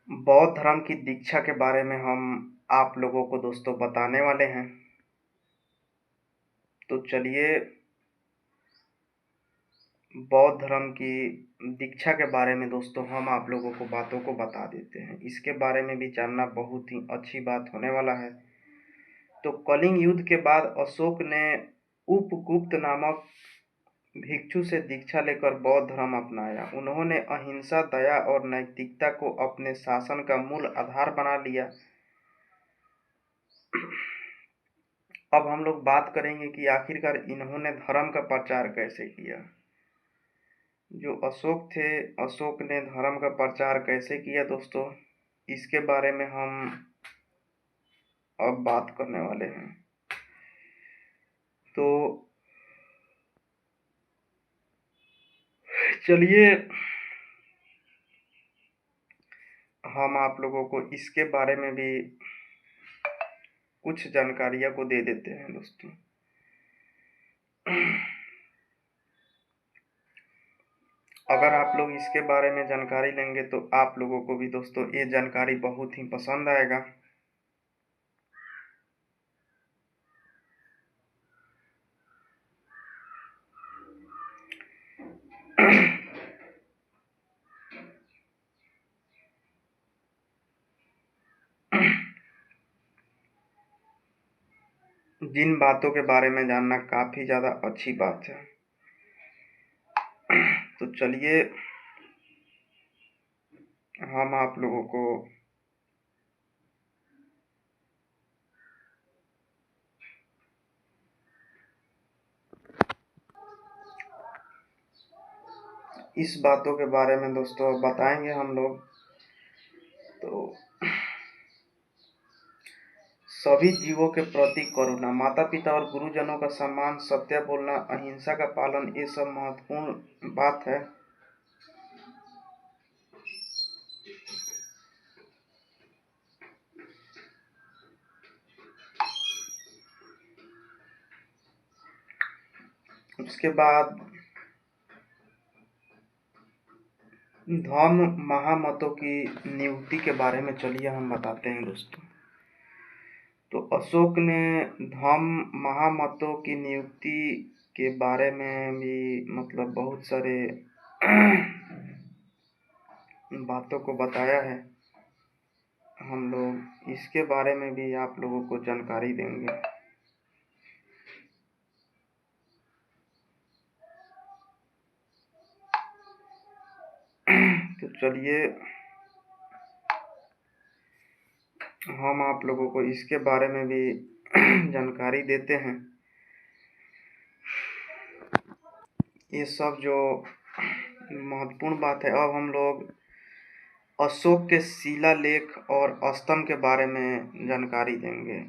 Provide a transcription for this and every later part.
बौद्ध धर्म की दीक्षा के बारे में हम आप लोगों को दोस्तों बताने वाले हैं। तो चलिए बौद्ध धर्म की दीक्षा के बारे में दोस्तों हम आप लोगों को बातों को बता देते हैं। इसके बारे में भी जानना बहुत ही अच्छी बात होने वाला है। तो कलिंग युद्ध के बाद अशोक ने उपगुप्त नामक भिक्षु से दीक्षा लेकर बौद्ध धर्म अपनाया। उन्होंने अहिंसा, दया और नैतिकता को अपने शासन का मूल आधार बना लिया। अब हम लोग बात करेंगे कि आखिरकार इन्होंने धर्म का प्रचार कैसे किया। जो अशोक थे, अशोक ने धर्म का प्रचार कैसे किया दोस्तों, इसके बारे में हम अब बात करने वाले हैं। तो चलिए हम आप लोगों को इसके बारे में भी कुछ जानकारियां को दे देते हैं दोस्तों। अगर आप लोग इसके बारे में जानकारी लेंगे तो आप लोगों को भी दोस्तों ये जानकारी बहुत ही पसंद आएगा। जिन बातों के बारे में जानना काफी ज्यादा अच्छी बात है। तो चलिए हम आप लोगों को इस बातों के बारे में दोस्तों बताएंगे हम लोग। तो सभी जीवों के प्रति करुणा, माता पिता और गुरुजनों का सम्मान, सत्य बोलना, अहिंसा का पालन, ये सब महत्वपूर्ण बात है। उसके बाद धम्म महामतों की नियुक्ति के बारे में चलिए हम बताते हैं दोस्तों। तो अशोक ने धम्म महामतों की नियुक्ति के बारे में भी मतलब बहुत सारे बातों को बताया है। हम लोग इसके बारे में भी आप लोगों को जानकारी देंगे। तो चलिए हम आप लोगों को इसके बारे में भी जानकारी देते हैं। ये सब जो महत्वपूर्ण बात है। अब हम लोग अशोक के शिलालेख और स्तंभ के बारे में जानकारी देंगे।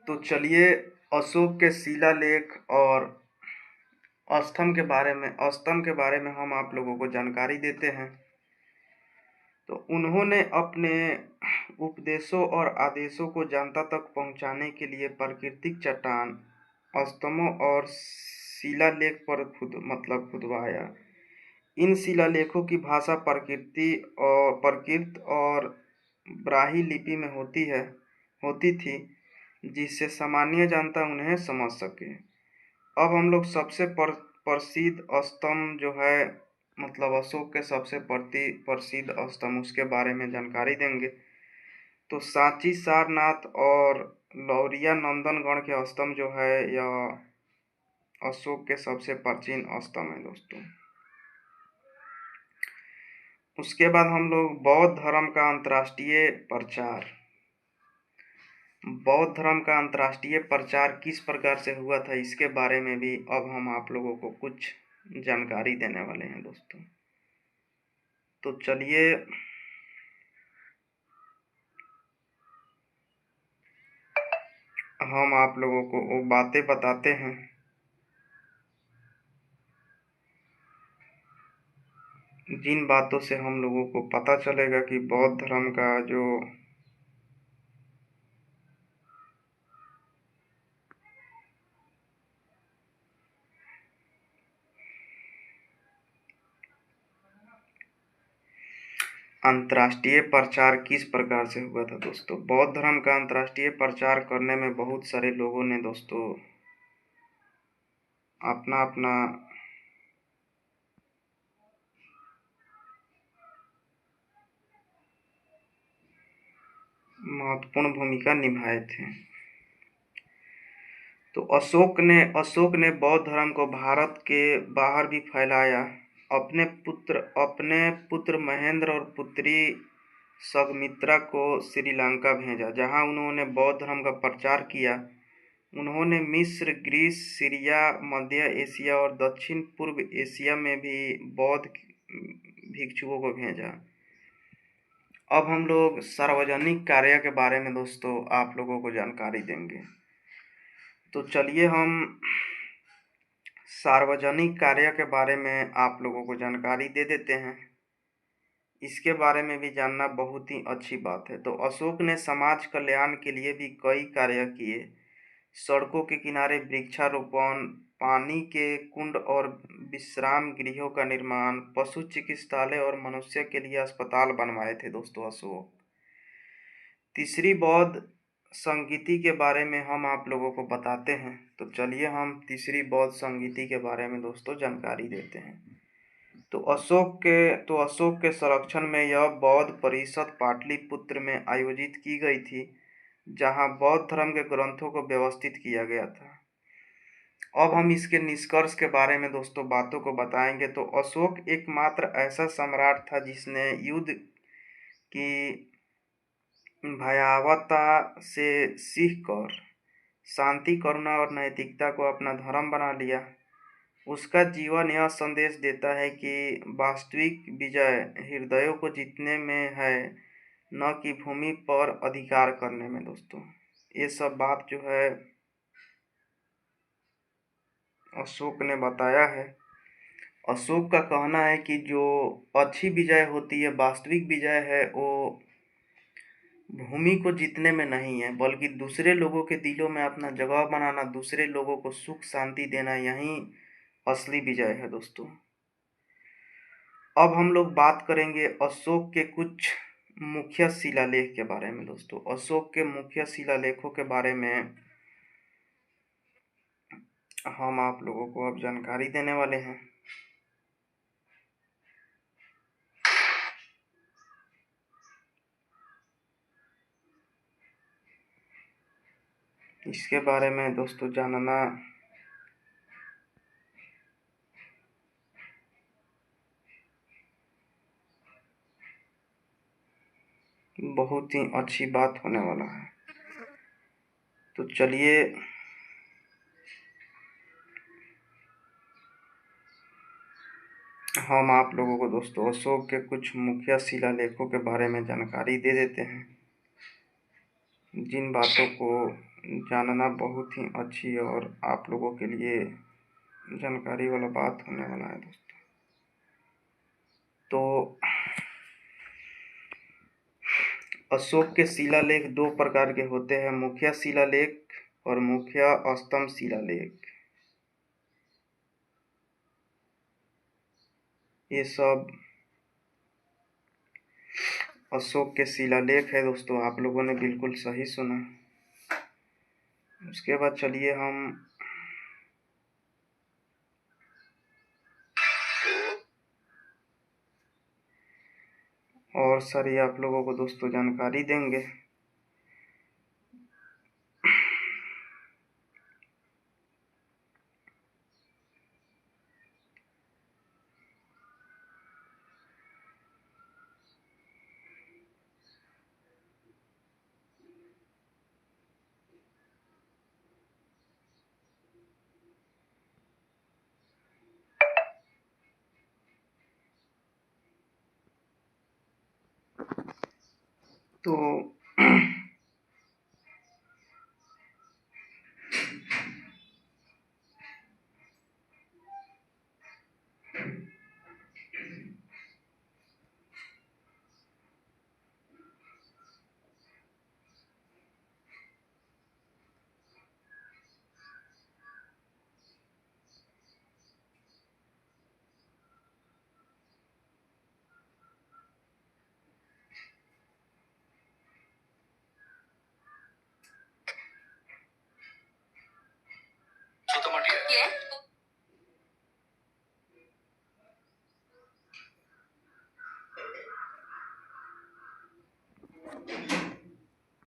तो चलिए अशोक के शिलालेख और स्तंभ के बारे में हम आप लोगों को जानकारी देते हैं। तो उन्होंने अपने उपदेशों और आदेशों को जनता तक पहुंचाने के लिए प्राकृतिक चट्टान, स्तंभों और शिलालेख पर खुदवाया। इन शिलालेखों की भाषा प्राकृत और ब्राह्मी लिपि में होती थी, जिससे सामान्य जनता उन्हें समझ सके। अब हम लोग सबसे प्रसिद्ध स्तंभ जो है मतलब अशोक के सबसे प्रसिद्ध स्तंभ उसके बारे में जानकारी देंगे। तो सांची, सारनाथ और लौरिया नंदनगढ़ के स्तंभ जो है यह अशोक के सबसे प्राचीन स्तंभ है दोस्तों। उसके बाद हम लोग बौद्ध धर्म का अंतर्राष्ट्रीय प्रचार। बौद्ध धर्म का अंतर्राष्ट्रीय प्रचार किस प्रकार से हुआ था, इसके बारे में भी अब हम आप लोगों को कुछ जानकारी देने वाले हैं दोस्तों। तो चलिए हम आप लोगों को वो बातें बताते हैं जिन बातों से हम लोगों को पता चलेगा कि बौद्ध धर्म का जो अंतर्राष्ट्रीय प्रचार किस प्रकार से हुआ था दोस्तों? बौद्ध धर्म का अंतर्राष्ट्रीय प्रचार करने में बहुत सारे लोगों ने दोस्तों अपना अपना महत्वपूर्ण भूमिका निभाए थे। तो अशोक ने बौद्ध धर्म को भारत के बाहर भी फैलाया। अपने पुत्र महेंद्र और पुत्री संघमित्रा को श्रीलंका भेजा, जहां उन्होंने बौद्ध धर्म का प्रचार किया। उन्होंने मिस्र, ग्रीस, सीरिया, मध्य एशिया और दक्षिण पूर्व एशिया में भी बौद्ध भिक्षुओं को भेजा। अब हम लोग सार्वजनिक कार्य के बारे में दोस्तों आप लोगों को जानकारी देंगे। तो चलिए हम सार्वजनिक कार्य के बारे में आप लोगों को जानकारी दे देते हैं। इसके बारे में भी जानना बहुत ही अच्छी बात है। तो अशोक ने समाज कल्याण के लिए भी कई कार्य किए। सड़कों के किनारे वृक्षारोपण, पानी के कुंड और विश्राम गृहों का निर्माण, पशु चिकित्सालय और मनुष्य के लिए अस्पताल बनवाए थे दोस्तों अशोक। तीसरी बौद्ध संगीति के बारे में हम आप लोगों को बताते हैं। तो चलिए हम तीसरी बौद्ध संगीति के बारे में दोस्तों जानकारी देते हैं। तो अशोक के संरक्षण में यह बौद्ध परिषद पाटलिपुत्र में आयोजित की गई थी, जहां बौद्ध धर्म के ग्रंथों को व्यवस्थित किया गया था। अब हम इसके निष्कर्ष के बारे में दोस्तों बातों को बताएंगे। तो अशोक एकमात्र ऐसा सम्राट था जिसने युद्ध की भयावहता से सीख कर शांति, करुणा और नैतिकता को अपना धर्म बना लिया। उसका जीवन यह संदेश देता है कि वास्तविक विजय हृदयों को जीतने में है, न कि भूमि पर अधिकार करने में दोस्तों। ये सब बात जो है अशोक ने बताया है। अशोक का कहना है कि जो अच्छी विजय होती है, वास्तविक विजय है, वो भूमि को जीतने में नहीं है, बल्कि दूसरे लोगों के दिलों में अपना जगह बनाना, दूसरे लोगों को सुख शांति देना, यही असली विजय है दोस्तों। अब हम लोग बात करेंगे अशोक के कुछ मुख्य शिलालेख के बारे में दोस्तों। अशोक के मुख्य शिलालेखों के बारे में हम आप लोगों को अब जानकारी देने वाले हैं। इसके बारे में दोस्तों जानना बहुत ही अच्छी बात होने वाला है। तो चलिए हम आप लोगों को दोस्तों अशोक के कुछ मुख्य शिलालेखों के बारे में जानकारी दे देते हैं, जिन बातों को जानना बहुत ही अच्छी और आप लोगों के लिए जानकारी वाला बात होने वाला है दोस्तों। तो अशोक के शिलालेख दो प्रकार के होते हैं, मुख्य शिलालेख और मुख्य स्तंभ शिलालेख। ये सब अशोक के शिलालेख है दोस्तों, आप लोगों ने बिल्कुल सही सुना। उसके बाद चलिए हम और सारी आप लोगों को दोस्तों जानकारी देंगे। तो